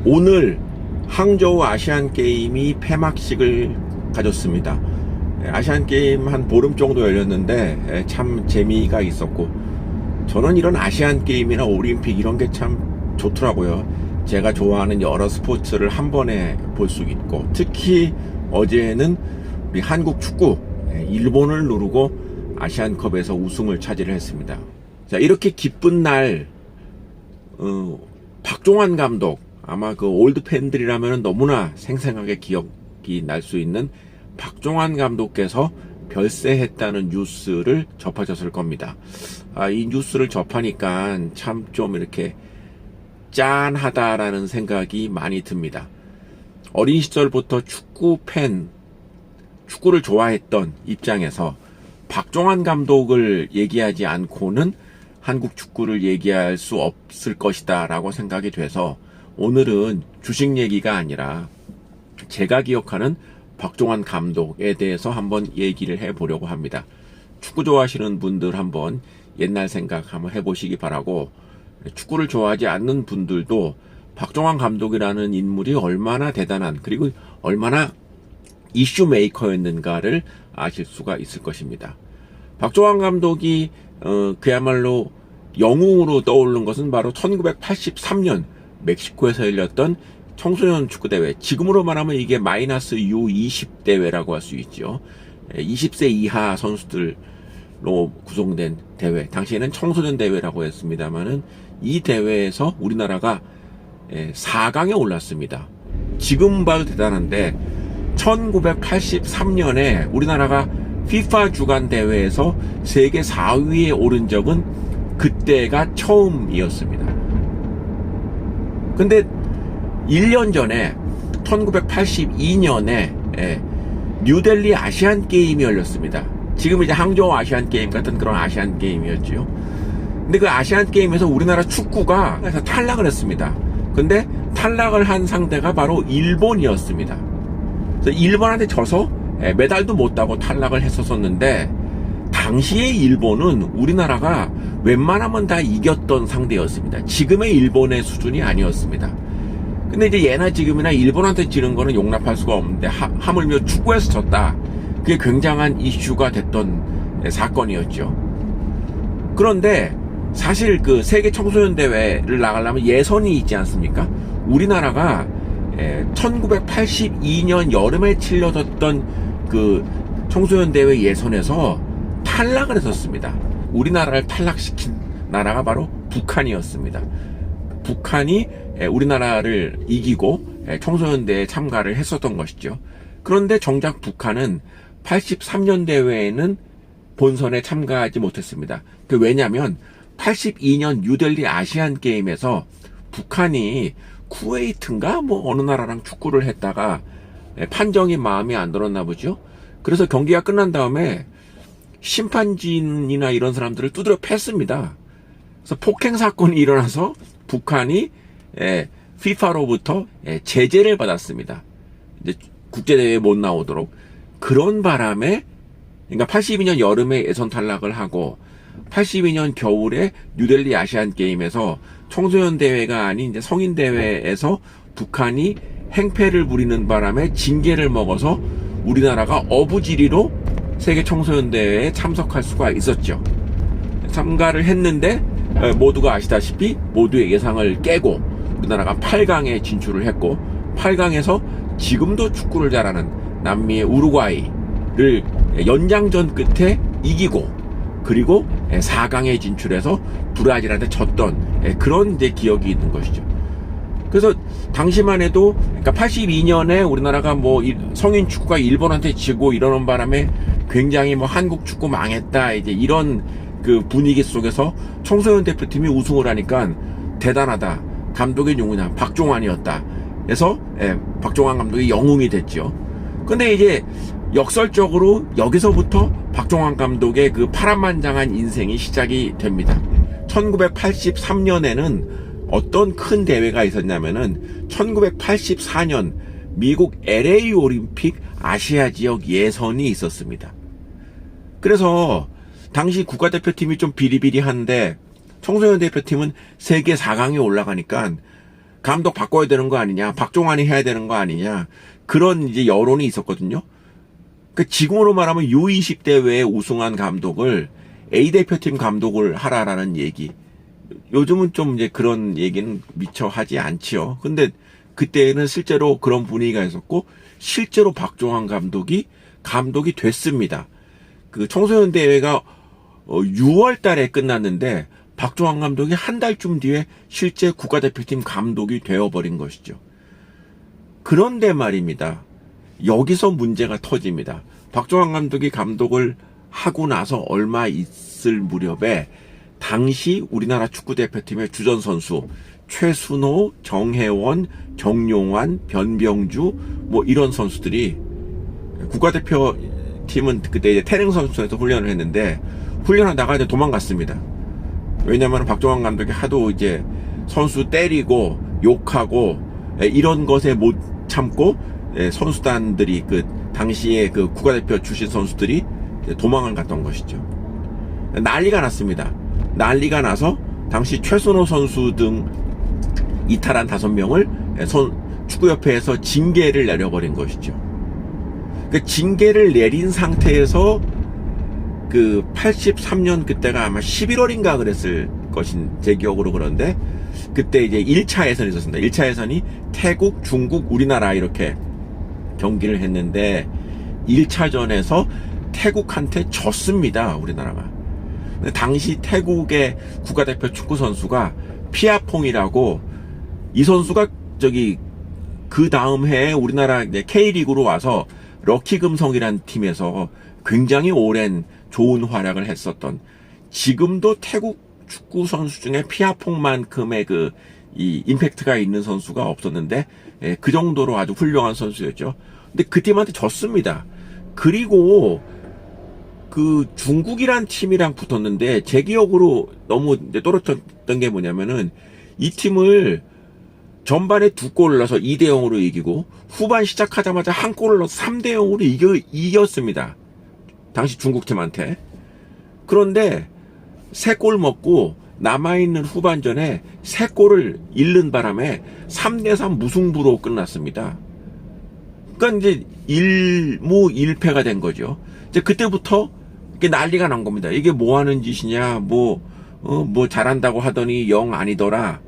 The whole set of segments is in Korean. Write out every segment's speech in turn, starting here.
오늘 항저우 아시안게임이 폐막식을 가졌습니다. 아시안게임 한 보름 정도 열렸는데 참 재미가 있었고, 저는 이런 아시안게임이나 올림픽 이런 게 참 좋더라고요. 제가 좋아하는 여러 스포츠를 한 번에 볼 수 있고, 특히 어제는 우리 한국 축구 일본을 누르고 아시안컵에서 우승을 차지를 했습니다. 자, 이렇게 기쁜 날 박종환 감독, 아마 그 올드 팬들이라면 너무나 생생하게 기억이 날 수 있는 박종환 감독께서 별세했다는 뉴스를 접하셨을 겁니다. 이 뉴스를 접하니까 참 좀 이렇게 짠하다라는 생각이 많이 듭니다. 어린 시절부터 축구를 좋아했던 입장에서 박종환 감독을 얘기하지 않고는 한국 축구를 얘기할 수 없을 것이다 라고 생각이 돼서, 오늘은 주식 얘기가 아니라 제가 기억하는 박종환 감독에 대해서 한번 얘기를 해보려고 합니다. 축구 좋아하시는 분들 한번 옛날 생각 한번 해보시기 바라고, 축구를 좋아하지 않는 분들도 박종환 감독이라는 인물이 얼마나 대단한, 그리고 얼마나 이슈 메이커였는가를 아실 수가 있을 것입니다. 박종환 감독이 그야말로 영웅으로 떠오르는 것은 바로 1983년 멕시코에서 열렸던 청소년 축구대회, 지금으로 말하면 이게 마이너스 U20 대회라고 할 수 있죠. 20세 이하 선수들로 구성된 대회, 당시에는 청소년 대회라고 했습니다만은 이 대회에서 우리나라가 4강에 올랐습니다. 지금 봐도 대단한데 1983년에 우리나라가 FIFA 주간 대회에서 세계 4위에 오른 적은 그때가 처음이었습니다. 근데 1년 전에 1982년에 뉴델리 아시안 게임이 열렸습니다. 지금 이제 항저우 아시안 게임 같은 그런 아시안 게임이었죠. 근데 그 아시안 게임에서 우리나라 축구가 탈락을 했습니다. 근데 탈락을 한 상대가 바로 일본이었습니다. 그래서 일본한테 져서 메달도 못 따고 탈락을 했었는데, 당시의 일본은 우리나라가 웬만하면 다 이겼던 상대였습니다. 지금의 일본의 수준이 아니었습니다. 근데 이제 예나 지금이나 일본한테 지는 거는 용납할 수가 없는데, 하물며 축구에서 졌다, 그게 굉장한 이슈가 됐던 사건이었죠. 그런데 사실 그 세계 청소년 대회를 나가려면 예선이 있지 않습니까? 우리나라가 1982년 여름에 치러졌던 그 청소년 대회 예선에서 탈락을 했었습니다. 우리나라를 탈락시킨 나라가 바로 북한이었습니다. 북한이 우리나라를 이기고 청소년 대회에 참가를 했었던 것이죠. 그런데 정작 북한은 83년 대회에는 본선에 참가하지 못했습니다. 왜냐하면 82년 뉴델리 아시안 게임에서 북한이 쿠웨이트인가 어느 나라랑 축구를 했다가 판정이 마음에 안 들었나 보죠. 그래서 경기가 끝난 다음에 심판진이나 이런 사람들을 두드려 팼습니다. 그래서 폭행 사건이 일어나서 북한이 FIFA로부터 제재를 받았습니다. 이제 국제대회에 못 나오도록. 그런 바람에, 그러니까 82년 여름에 예선 탈락을 하고 82년 겨울에 뉴델리 아시안 게임에서 청소년 대회가 아닌 이제 성인 대회에서 북한이 행패를 부리는 바람에 징계를 먹어서 우리나라가 어부지리로 세계 청소년 대회에 참석할 수가 있었죠. 참가를 했는데 모두가 아시다시피 모두의 예상을 깨고 우리나라가 8강에 진출을 했고, 8강에서 지금도 축구를 잘하는 남미의 우루과이를 연장전 끝에 이기고, 그리고 4강에 진출해서 브라질한테 졌던 그런 이제 기억이 있는 것이죠. 그래서 당시만 해도, 그러니까 82년에 우리나라가 성인 축구가 일본한테 지고 이러는 바람에 굉장히 한국 축구 망했다, 이제 이런 그 분위기 속에서 청소년 대표팀이 우승을 하니까 대단하다, 감독의 누구냐, 박종환이었다. 그래서 박종환 감독이 영웅이 됐죠. 근데 이제 역설적으로 여기서부터 박종환 감독의 그 파란만장한 인생이 시작이 됩니다. 1983년에는 어떤 큰 대회가 있었냐면은 1984년 미국 LA 올림픽 아시아 지역 예선이 있었습니다. 그래서 당시 국가대표팀이 좀 비리비리한데 청소년 대표팀은 세계 4강에 올라가니까 감독 바꿔야 되는 거 아니냐, 박종환이 해야 되는 거 아니냐, 그런 이제 여론이 있었거든요. 그 지금으로 말하면 U20 대회에 우승한 감독을 A대표팀 감독을 하라라는 얘기. 요즘은 좀 이제 그런 얘기는 미처 하지 않지요. 근데 그때는 실제로 그런 분위기가 있었고, 실제로 박종환 감독이 됐습니다. 그 청소년 대회가 6월 달에 끝났는데, 박종환 감독이 한 달쯤 뒤에 실제 국가대표팀 감독이 되어버린 것이죠. 그런데 말입니다. 여기서 문제가 터집니다. 박종환 감독이 감독을 하고 나서 얼마 있을 무렵에 당시 우리나라 축구대표팀의 주전선수 최순호, 정혜원, 정용환, 변병주 뭐 이런 선수들이 국가대표팀은 그때 이제 태릉 선수에서 훈련을 했는데 훈련하다가 이제 도망갔습니다. 왜냐하면 박종환 감독이 하도 이제 선수 때리고 욕하고 이런 것에 못 참고 선수단들이 그 당시에 그 국가대표 출신 선수들이 도망을 갔던 것이죠. 난리가 났습니다. 난리가 나서 당시 최순호 선수 등 이탈한 5명을 축구협회에서 징계를 내려버린 것이죠. 그 징계를 내린 상태에서 그 83년 그때가 아마 11월인가 그랬을 것인 제 기억으로 그런데 그때 이제 1차 예선이 있었습니다. 1차 예선이 태국, 중국, 우리나라 이렇게 경기를 했는데 1차전에서 태국한테 졌습니다. 우리나라가. 당시 태국의 국가대표 축구 선수가 피아퐁이라고 이 선수가 그 다음 해에 우리나라 K리그로 와서 럭키금성이라는 팀에서 굉장히 오랜 좋은 활약을 했었던 지금도 태국 축구 선수 중에 피아퐁만큼의 이 임팩트가 있는 선수가 없었는데 그 정도로 아주 훌륭한 선수였죠. 근데 그 팀한테 졌습니다. 그리고 그 중국이란 팀이랑 붙었는데 제 기억으로 너무 또렷했던 게 뭐냐면은 이 팀을 전반에 2골을 넣어서 2대 0으로 이기고 후반 시작하자마자 1골을 넣어서 3대 0으로 이겼습니다. 당시 중국팀한테. 그런데 3골 먹고 남아있는 후반전에 3골을 잃는 바람에 3대 3 무승부로 끝났습니다. 그러니까 이제 1무 1패가 된 거죠. 이제 그때부터 이게 난리가 난 겁니다. 이게 뭐 하는 짓이냐, 뭐 잘한다고 하더니 영 아니더라.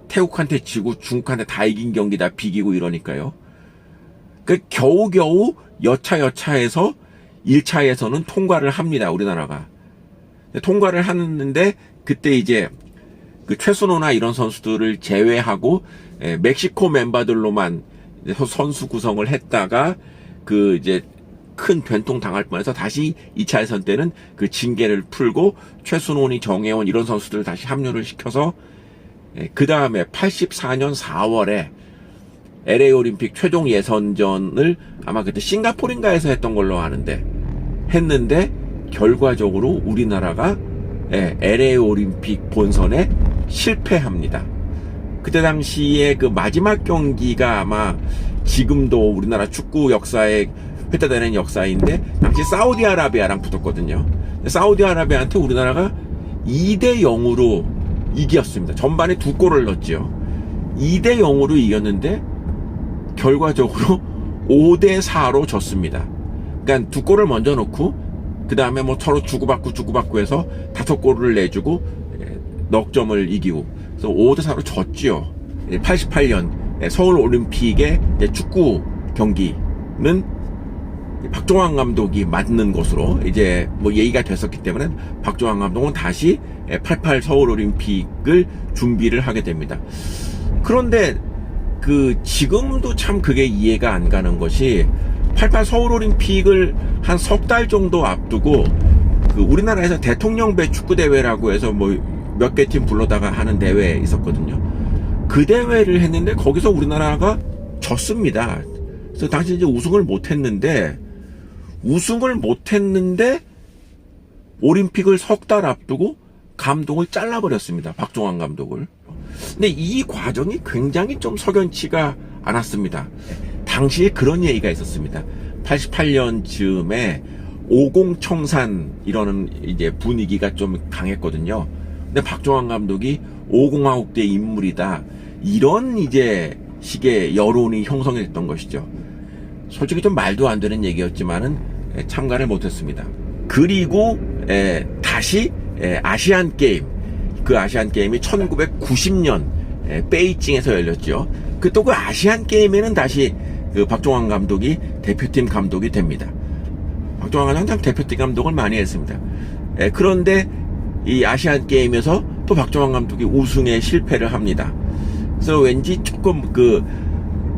태국한테 지고 중국한테 다 이긴 경기다 비기고 이러니까요. 그 겨우겨우 여차여차해서 1차에서는 통과를 합니다. 우리나라가. 통과를 하는데 그때 이제 그 최순호나 이런 선수들을 제외하고 멕시코 멤버들로만 선수 구성을 했다가 그 이제 큰 변통 당할 뻔해서 다시 2차 예선 때는 그 징계를 풀고 최순호니 정혜원 이런 선수들을 다시 합류를 시켜서 그 다음에 84년 4월에 LA 올림픽 최종 예선전을 아마 그때 싱가포르인가에서 했던 걸로 아는데 했는데 결과적으로 우리나라가 LA 올림픽 본선에 실패합니다. 그때 당시에 그 마지막 경기가 아마 지금도 우리나라 축구 역사에 회자되는 역사인데 당시 사우디아라비아랑 붙었거든요. 사우디아라비아한테 우리나라가 2대 0으로 이겼습니다. 전반에 2골을 넣었죠. 2대 0으로 이겼는데 결과적으로 5대 4로 졌습니다. 그러니까 2골을 먼저 넣고 그 다음에 뭐 서로 주고받고 해서 5골을 내주고 넉점을 이기고 그래서 5대 4로 졌지요. 88년 서울 올림픽의 축구 경기는 박종환 감독이 맡는 것으로 이제 뭐 얘기가 됐었기 때문에 박종환 감독은 다시 88 서울 올림픽을 준비를 하게 됩니다. 그런데 지금도 참 그게 이해가 안 가는 것이 88 서울 올림픽을 한 석 달 정도 앞두고 우리나라에서 대통령배 축구 대회라고 해서 뭐 몇 개 팀 불러다가 하는 대회 있었거든요. 그 대회를 했는데 거기서 우리나라가 졌습니다. 그래서 당시 이제 우승을 못했는데 올림픽을 석 달 앞두고 감독을 잘라버렸습니다. 박종환 감독을. 근데 이 과정이 굉장히 좀 석연치가 않았습니다. 당시에 그런 얘기가 있었습니다. 88년 즈음에 50 청산 이러는 이제 분위기가 좀 강했거든요. 근데 박종환 감독이 50화국대 인물이다. 이런 이제 식의 여론이 형성이 됐던 것이죠. 솔직히 좀 말도 안 되는 얘기였지만은 참가를 못했습니다. 그리고 다시 아시안 게임, 그 아시안 게임이 1990년 베이징에서 열렸죠. 그 아시안 게임에는 다시 그 박종환 감독이 대표팀 감독이 됩니다. 박종환 감독은 항상 대표팀 감독을 많이 했습니다. 그런데 이 아시안 게임에서 또 박종환 감독이 우승에 실패를 합니다. 그래서 왠지 조금 그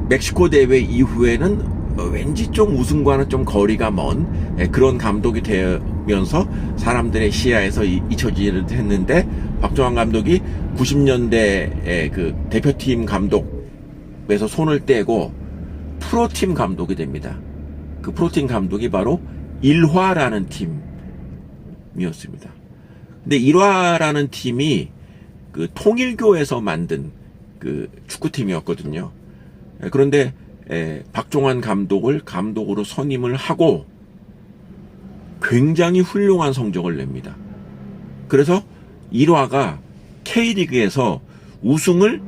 멕시코 대회 이후에는 왠지 좀 우승과는 좀 거리가 먼 그런 감독이 되면서 사람들의 시야에서 잊혀지려 했는데, 박종환 감독이 90년대 그 대표팀 감독에서 손을 떼고 프로팀 감독이 됩니다. 그 프로팀 감독이 바로 일화라는 팀이었습니다. 근데 일화라는 팀이 그 통일교에서 만든 그 축구팀이었거든요. 그런데 박종환 감독을 감독으로 선임을 하고 굉장히 훌륭한 성적을 냅니다. 그래서 일화가 K리그에서 우승을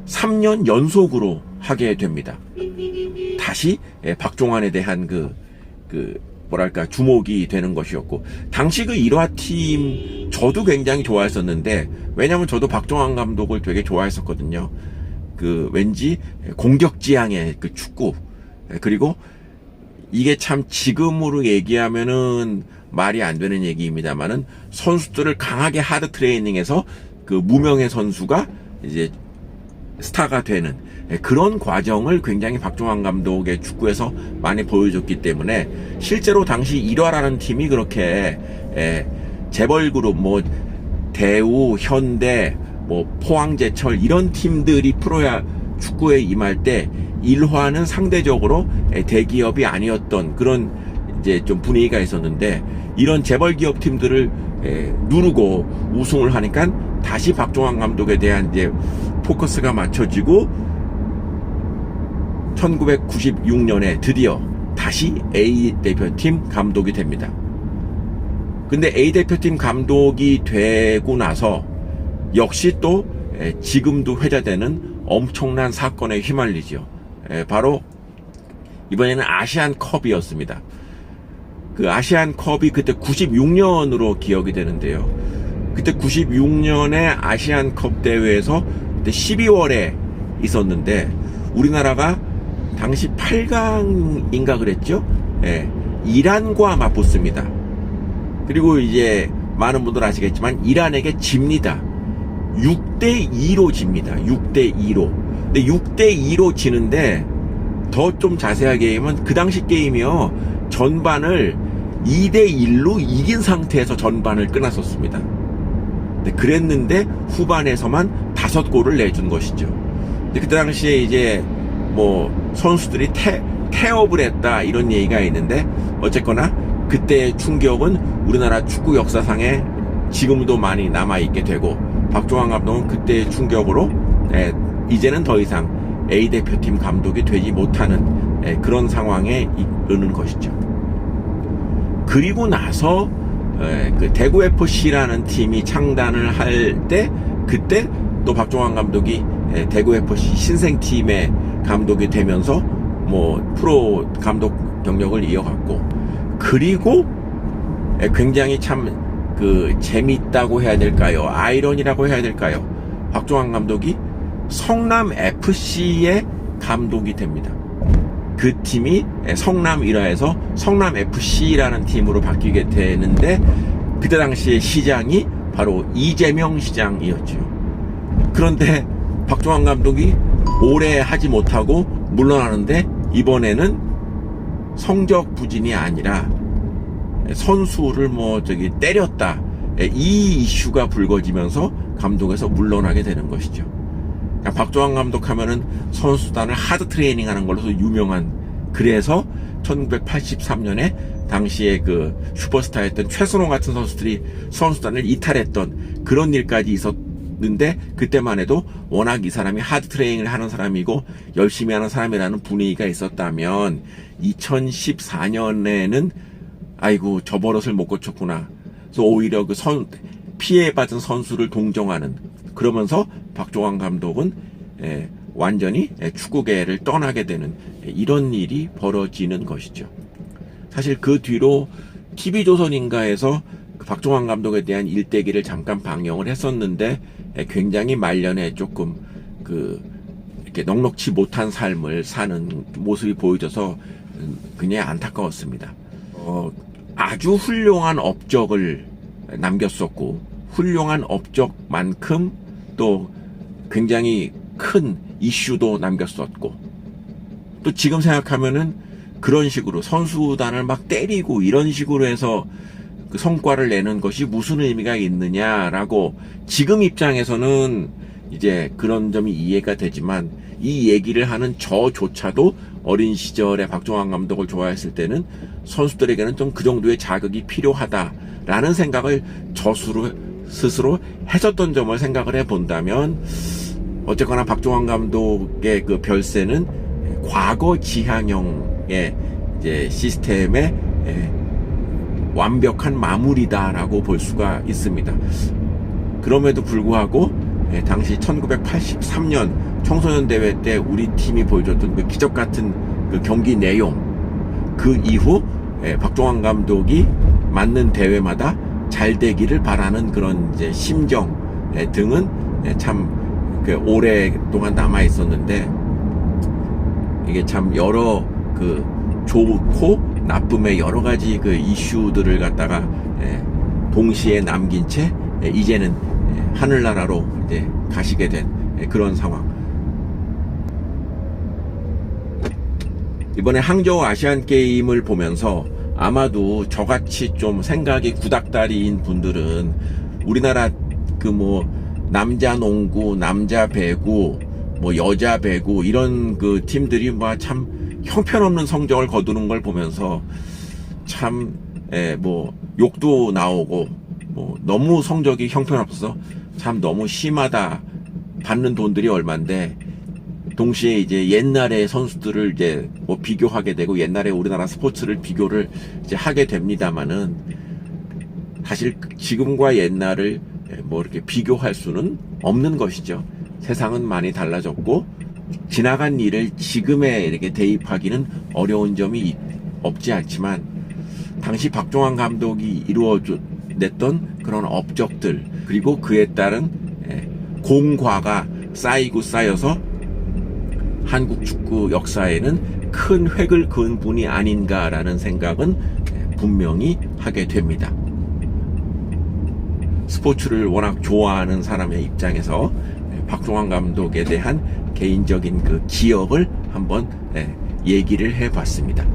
3년 연속으로 하게 됩니다. 다시 박종환에 대한 뭐랄까 주목이 되는 것이었고, 당시 그 일화팀 저도 굉장히 좋아했었는데, 왜냐면 저도 박종환 감독을 되게 좋아했었거든요. 그 왠지 공격지향의 그 축구, 그리고 이게 참 지금으로 얘기하면은 말이 안 되는 얘기입니다만은 선수들을 강하게 하드 트레이닝해서 그 무명의 선수가 이제 스타가 되는 그런 과정을 굉장히 박종환 감독의 축구에서 많이 보여줬기 때문에, 실제로 당시 일화라는 팀이 그렇게 재벌그룹 뭐 대우, 현대, 뭐 포항제철 이런 팀들이 프로야 축구에 임할 때 일화는 상대적으로 대기업이 아니었던 그런 이제 좀 분위기가 있었는데, 이런 재벌기업 팀들을 누르고 우승을 하니까 다시 박종환 감독에 대한 이제 포커스가 맞춰지고 1996년에 드디어 다시 A 대표팀 감독이 됩니다. 근데 A 대표팀 감독이 되고 나서 역시 또 지금도 회자되는 엄청난 사건에 휘말리죠. 바로 이번에는 아시안컵이었습니다. 그 아시안컵이 그때 96년으로 기억이 되는데요. 그때 96년에 아시안컵 대회에서 그때 12월에 있었는데, 우리나라가 당시 8강인가 그랬죠? 이란과 맞붙습니다. 그리고 이제 많은 분들 아시겠지만 이란에게 집니다. 6대2로 집니다. 6대2로. 근데 6대2로 지는데, 더 좀 자세하게 얘기하면 그 당시 게임이요, 전반을 2대1로 이긴 상태에서 전반을 끝났었습니다. 근데 그랬는데 후반에서만 5골을 내준 것이죠. 근데 그때 당시에 이제 뭐 선수들이 태업을 했다 이런 얘기가 있는데, 어쨌거나 그때의 충격은 우리나라 축구 역사상에 지금도 많이 남아있게 되고, 박종환 감독은 그때의 충격으로 이제는 더 이상 A 대표팀 감독이 되지 못하는 그런 상황에 이르는 것이죠. 그리고 나서 그 대구 FC라는 팀이 창단을 할 때, 그때 또 박종환 감독이 대구 FC 신생팀의 감독이 되면서 뭐 프로 감독 경력을 이어갔고, 그리고 굉장히 참 그 재밌다고 해야 될까요? 아이러니라고 해야 될까요? 박종환 감독이 성남 FC의 감독이 됩니다. 그 팀이 성남 일화에서 성남 FC라는 팀으로 바뀌게 되는데, 그때 당시에 시장이 바로 이재명 시장이었죠. 그런데 박종환 감독이 오래 하지 못하고 물러나는데, 이번에는 성적 부진이 아니라 선수를 때렸다, 이 이슈가 불거지면서 감독에서 물러나게 되는 것이죠. 박종환 감독 하면은 선수단을 하드 트레이닝 하는 걸로서 유명한, 그래서 1983년에 당시에 그 슈퍼스타였던 최순호 같은 선수들이 선수단을 이탈했던 그런 일까지 있었는데, 그때만 해도 워낙 이 사람이 하드 트레이닝을 하는 사람이고 열심히 하는 사람이라는 분위기가 있었다면, 2014년에는 아이고 저 버릇을 못 고쳤구나. 그래서 오히려 피해받은 선수를 동정하는, 그러면서 박종환 감독은 완전히 축구계를 떠나게 되는 이런 일이 벌어지는 것이죠. 사실 그 뒤로 TV조선인가에서 박종환 감독에 대한 일대기를 잠깐 방영을 했었는데 굉장히 말년에 조금 이렇게 넉넉지 못한 삶을 사는 모습이 보여져서 굉장히 안타까웠습니다. 아주 훌륭한 업적을 남겼었고 훌륭한 업적만큼 또 굉장히 큰 이슈도 남겼었고 또 지금 생각하면은 그런 식으로 선수단을 막 때리고 이런 식으로 해서 그 성과를 내는 것이 무슨 의미가 있느냐라고 지금 입장에서는 이제 그런 점이 이해가 되지만 이 얘기를 하는 저조차도 어린 시절에 박종환 감독을 좋아했을 때는 선수들에게는 좀 그 정도의 자극이 필요하다라는 생각을 스스로 했었던 점을 생각을 해본다면 어쨌거나 박종환 감독의 그 별세는 과거 지향형의 이제 시스템의 완벽한 마무리다라고 볼 수가 있습니다. 그럼에도 불구하고 당시 1983년 청소년 대회 때 우리 팀이 보여줬던 그 기적 같은 그 경기 내용, 그 이후 박종환 감독이 맞는 대회마다 잘 되기를 바라는 그런 이제 심정 등은 참 오랫동안 남아 있었는데 이게 참 여러 그 좋고 나쁨의 여러 가지 그 이슈들을 갖다가 동시에 남긴 채 이제는 하늘나라로 이제 가시게 된 그런 상황. 이번에 항저우 아시안 게임을 보면서 아마도 저같이 좀 생각이 구닥다리인 분들은 우리나라 남자 농구, 남자 배구, 여자 배구 이런 그 팀들이 참 형편없는 성적을 거두는 걸 보면서 참 욕도 나오고 너무 성적이 형편없어서 참 너무 심하다. 받는 돈들이 얼만데 동시에 이제 옛날의 선수들을 이제 비교하게 되고 옛날에 우리나라 스포츠를 비교를 이제 하게 됩니다만은 사실 지금과 옛날을 이렇게 비교할 수는 없는 것이죠. 세상은 많이 달라졌고 지나간 일을 지금에 이렇게 대입하기는 어려운 점이 없지 않지만 당시 박종환 감독이 이루어냈던 그런 업적들 그리고 그에 따른 공과가 쌓이고 쌓여서 한국 축구 역사에는 큰 획을 그은 분이 아닌가라는 생각은 분명히 하게 됩니다. 스포츠를 워낙 좋아하는 사람의 입장에서 박종환 감독에 대한 개인적인 그 기억을 한번 얘기를 해봤습니다.